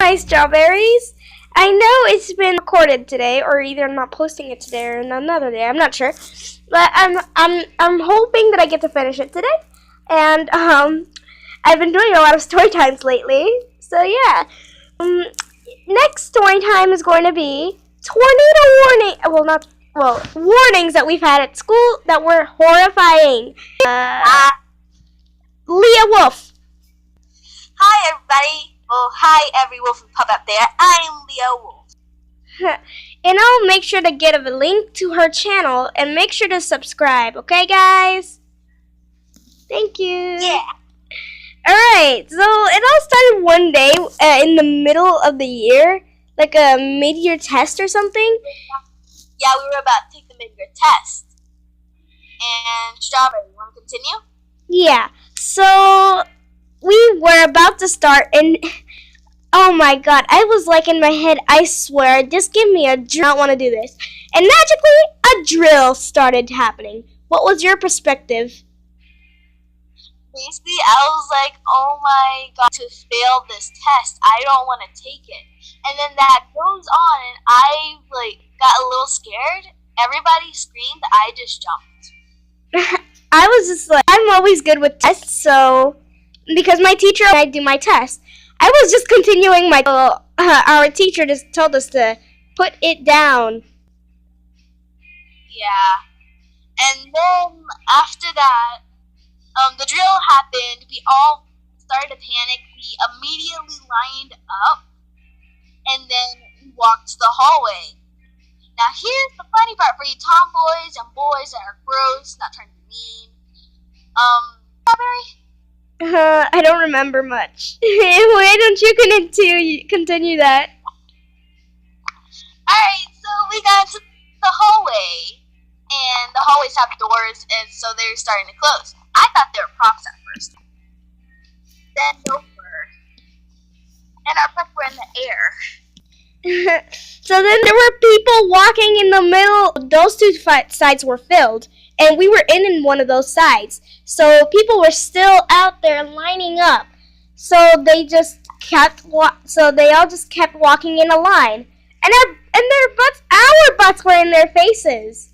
Hi, Strawberries. I know it's been recorded today, or either I'm not posting it today or another day. I'm not sure, but I'm hoping that I get to finish it today. And I've been doing a lot of story times lately, so yeah. Um, Next story time is going to be tornado warning. Warnings that we've had at school that were horrifying. Leah Wolf. Hi, everybody. Well, hi, every wolf and pup out there. I'm Leo Wolf. And I'll make sure to get a link to her channel and make sure to subscribe, okay, guys? Thank you. Yeah. Alright, so it all started one day in the middle of the year, like a mid-year test or something. Yeah, we were about to take the mid-year test. And Strawberry, you want to continue? Yeah, so we were about to start, and oh my god, I was like in my head, I swear, just give me a drill. I don't want to do this. And magically, a drill started happening. What was your perspective? Basically, I was like, oh my god, to fail this test, I don't want to take it. And then that goes on, and I got a little scared. Everybody screamed, I just jumped. I was just like, I'm always good with tests, so because my teacher and I do my test, I was just continuing my. Our teacher just told us to put it down. Yeah. And then after that, the drill happened. We all started to panic. We immediately lined up, and then we walked to the hallway. Now here's the funny part for you tomboys and boys that are gross, not trying to be mean. Strawberry? I don't remember much. Why don't you continue that? Alright, so we got to the hallway, and the hallways have doors, and so they're starting to close. I thought they were props at first. Then no were. And our breath were in the air. So then there were people walking in the middle. Those two sides were filled, and we were in one of those sides. So people were still out there lining up. So they just kept. So they all just kept walking in a line, and our butts were in their faces.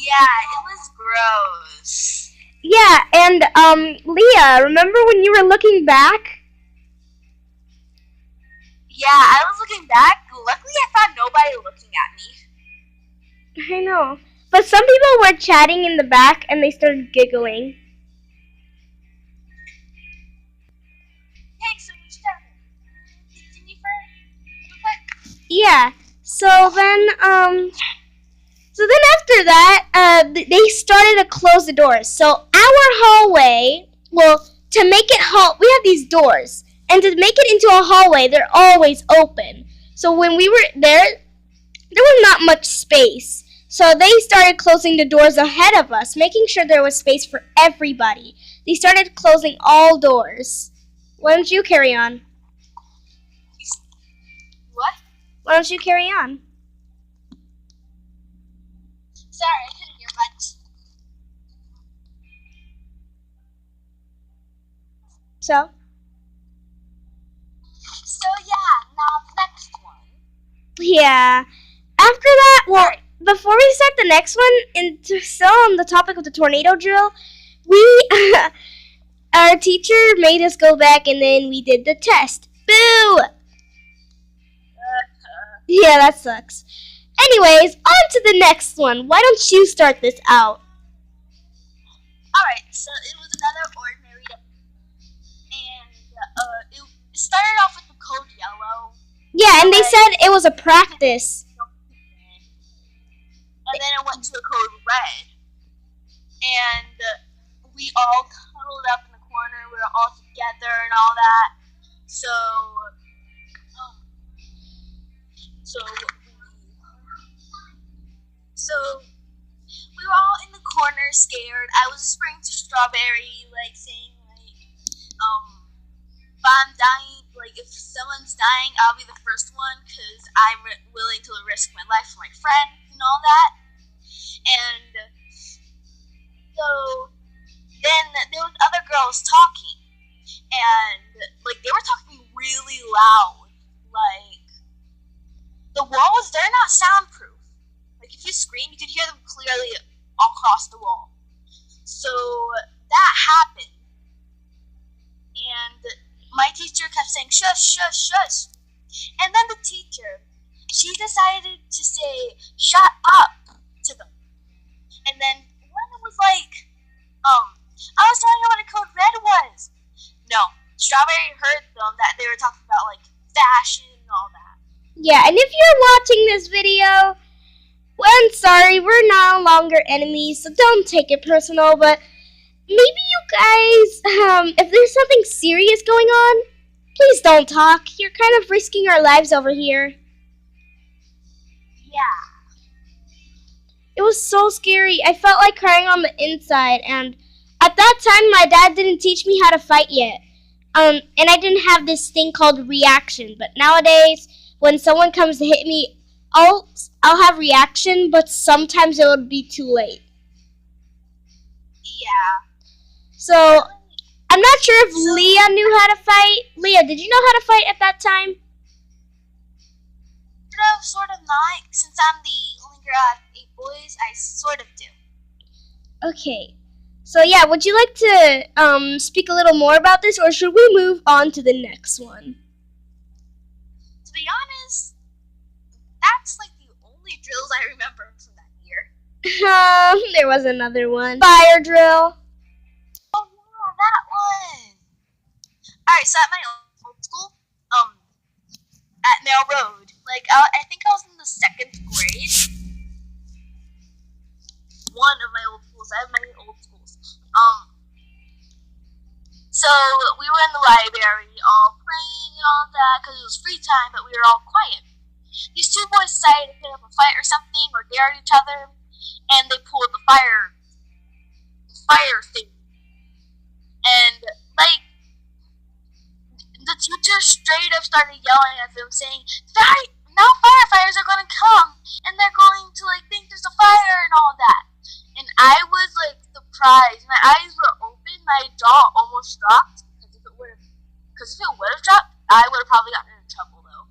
Yeah, it was gross. Yeah, and Leah, remember when you were looking back? Yeah, I was looking back. Luckily, I found nobody looking at me. I know. But some people were chatting in the back, and they started giggling. Thanks so much, Steph. Continue for Yeah. So then after that, they started to close the doors. So our hallway, to make it we have these doors. And to make it into a hallway, they're always open. So when we were there was not much space. So they started closing the doors ahead of us, making sure there was space for everybody. They started closing all doors. Why don't you carry on? What? Why don't you carry on? Sorry, I couldn't hear much. So Yeah, now the next one. yeah. After that, before we start the next one, and still on the topic of the tornado drill, our teacher made us go back, and then we did the test. Boo! Yeah, that sucks. Anyways, on to the next one. Why don't you start this out? Alright, so it was another ordinary day. And it started off with the code yellow. Yeah, and they said it was a practice. And then it went to the code red. And we all cuddled up in the corner. We were all together and all that. So we were all in the corner scared. I was whispering to Strawberry, saying, if I'm dying, if someone's dying, I'll be the first one, because I'm willing to risk my life for my friend and all that. And so then there was other girls talking, and they were talking really loud. Like, the walls, they're not soundproof. Like, if you scream, you could hear them clearly across the wall. So that happened. And my teacher kept saying, shush, shush, shush. And then the teacher, she decided to say, shut up to them. And then when it was like, I was telling her what a code red was. No, Strawberry heard them that they were talking about like fashion and all that. Yeah, and if you're watching this video, well, I'm sorry, we're no longer enemies, so don't take it personal, but maybe you guys, if there's something serious going on, please don't talk. You're kind of risking our lives over here. Yeah. It was so scary. I felt like crying on the inside, and at that time, my dad didn't teach me how to fight yet. And I didn't have this thing called reaction, but nowadays, when someone comes to hit me, I'll have reaction, but sometimes it would be too late. Yeah. So, I'm not sure if Leah knew how to fight. Leah, did you know how to fight at that time? Sort of not. Since I'm the only girl out of 8 boys, I sort of do. Okay. So, yeah, would you like to speak a little more about this, or should we move on to the next one? To be honest, that's like the only drills I remember from that year. There was another one. Fire drill. Oh yeah, that one. Alright, so at my old school, at Mail Road, like I think I was in the 2nd grade. One of my old schools. I have many old schools. So we were in the library, all playing and all that, because it was free time, but we were all quiet. These 2 boys decided to pick up a fight or something, or dare each other, and they pulled the fire thing. And, like, the teacher straight up started yelling at them, saying, now firefighters are going to come, and they're going to, like, think there's a fire and all that. And I was, like, surprised. My eyes were open, my jaw almost dropped, because if it would have dropped, I would have probably gotten in trouble, though.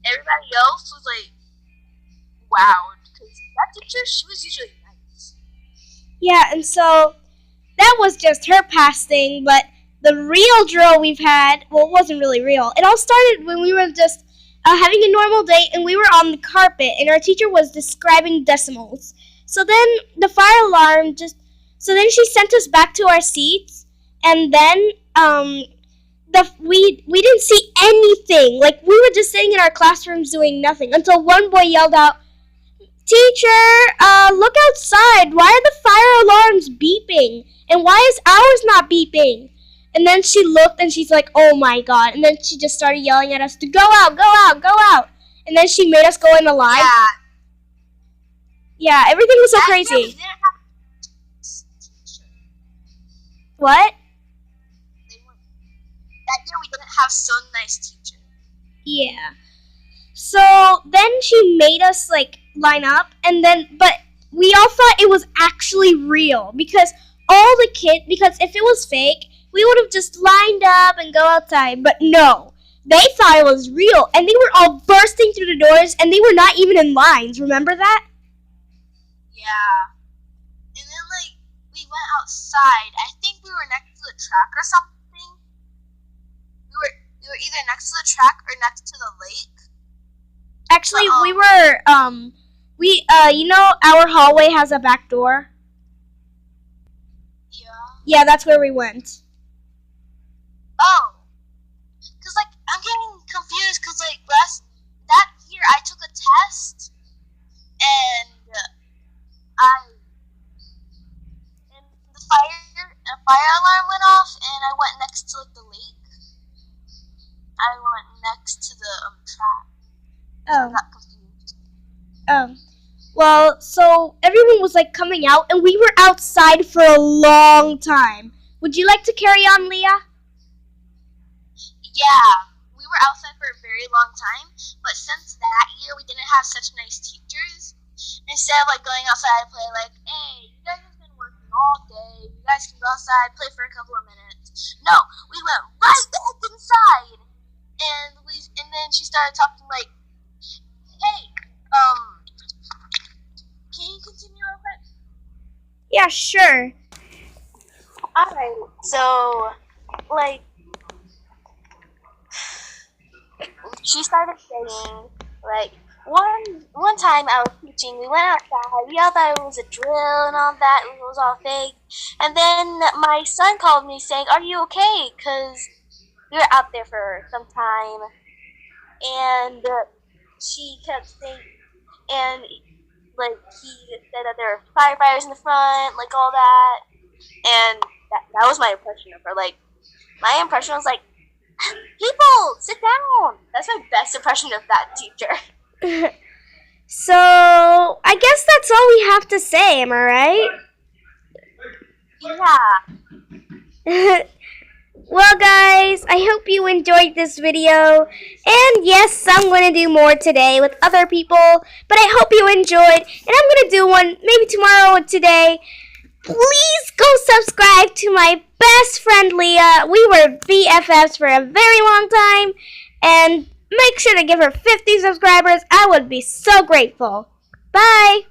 Everybody else was, like, wowed, because that teacher, she was usually nice. Yeah, and so that was just her past thing, but the real drill we've had, well, it wasn't really real. It all started when we were just having a normal day, and we were on the carpet, and our teacher was describing decimals. So then the fire alarm so then she sent us back to our seats, and then we didn't see anything. Like, we were just sitting in our classrooms doing nothing until one boy yelled out, "Teacher, look outside. Why are the fire alarms beeping? And why is ours not beeping?" And then she looked and she's like, "Oh my God." And then she just started yelling at us to go out, go out, go out. And then she made us go in a line. Yeah, everything was so crazy. What? That year we didn't have so nice teacher. Yeah. So then she made us like line up, but we all thought it was actually real because because if it was fake, we would have just lined up and go outside. But no, they thought it was real, and they were all bursting through the doors, and they were not even in lines. Remember that? Yeah. And then, like, we went outside. I think we were next to the track or something. We were either next to the track or next to the lake. Actually, we were, you know, our hallway has a back door. Yeah, that's where we went. Oh. Because, like, I'm getting confused because, like, that year I took a test, and the fire alarm went off, and I went next to, like, the lake. I went next to the track. Oh. I got confused. Oh. Well, so everyone was like coming out, and we were outside for a long time. Would you like to carry on, Leah? Yeah, we were outside for a very long time, but since that year we didn't have such nice teachers, instead of like going outside and play like, hey, you guys have been working all day, you guys can go outside, play for a couple of minutes. No, we went right back inside, and then she started talking like, "Hey, can you continue real quick?" Yeah, sure. Alright, so, like, she started saying, like, one time I was teaching, we went outside, we all thought it was a drill and all that, it was all fake, and then my son called me saying, "Are you okay?" Because we were out there for some time, and she kept saying, and, like, he said that there were firefighters in the front, like, all that, and that was my impression of her, like, my impression was like, "People, sit down." That's my best impression of that teacher. So, I guess that's all we have to say, am I right? Yeah. Well, guys, I hope you enjoyed this video. And yes, I'm going to do more today with other people, but I hope you enjoyed. And I'm going to do one maybe tomorrow or today. Please go subscribe to my best friend Leah. We were BFFs for a very long time. And make sure to give her 50 subscribers. I would be so grateful. Bye.